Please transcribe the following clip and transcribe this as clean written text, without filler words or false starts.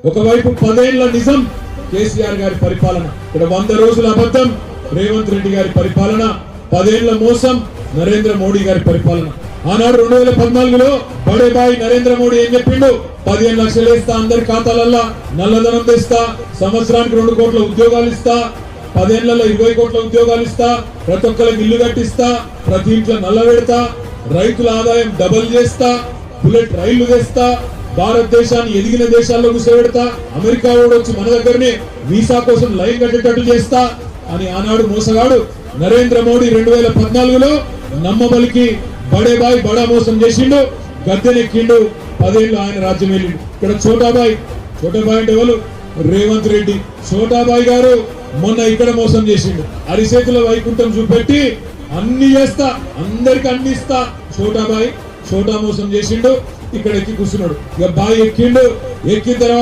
ఒకవైపు 10 ఏళ్ల నిజం కేసీఆర్ గారి పరిపాలన, ఇక్కడ 100 రోజుల అబద్ధం రేవంత్ రెడ్డి గారి పరిపాలన, 10 ఏళ్ల మోసం నరేంద్ర మోడీ గారి పరిపాలన. ఆనాడు 2014లో బడే బాయ్ నరేంద్ర మోడీ ఏం చెప్పిండు? 15 లక్షలు ఇస్తా, అందరి ఖాతాలల్లో నల్లధనం తెస్తా, సంవత్సరానికి 2 కోట్ల ఉద్యోగాలు ఇస్తా, 10 ఏళ్లలో 20 కోట్ల ఉద్యోగాలు ఇస్తా, ప్రతి ఒక్కరికి ఇల్లు కట్టిస్తా, ప్రతి ఇంట్లో నల్ల పెడతా, రైతుల ఆదాయం డబల్ చేస్తా, బుల్లెట్ రైళ్లు తెస్తా, భారతదేశాన్ని ఎదిగిన దేశాల్లో కూర్చోబెడతా, అమెరికా వాడు వచ్చి మన దగ్గరనే వీసా కోసం లైన్ కట్టేటట్టు చేస్తా అని ఆనాడు మోసగాడు నరేంద్ర మోడీ 2014లో నమ్మబలికి బడే బాయ్ బడా మోసం చేసిండు, గద్దెనెక్కిండు. 10 ఏళ్ళు ఆయన రాజ్యం వెళ్ళిండు. ఇక్కడ చోటాబాయ్ అంటే ఎవరు? రేవంత్ రెడ్డి. చోటాబాయ్ గారు మొన్న ఇక్కడ మోసం చేసిండు, అరిచేతుల వైకుంఠం చూపెట్టి అన్ని చేస్తా, అందరికి అన్ని ఇస్తా. చోటా మోసం చేసిండు, ఇక్కడ ఎక్కి కూర్చున్నాడు. ఇక బాయ్ ఎక్కిండు, ఎక్కిన తర్వాత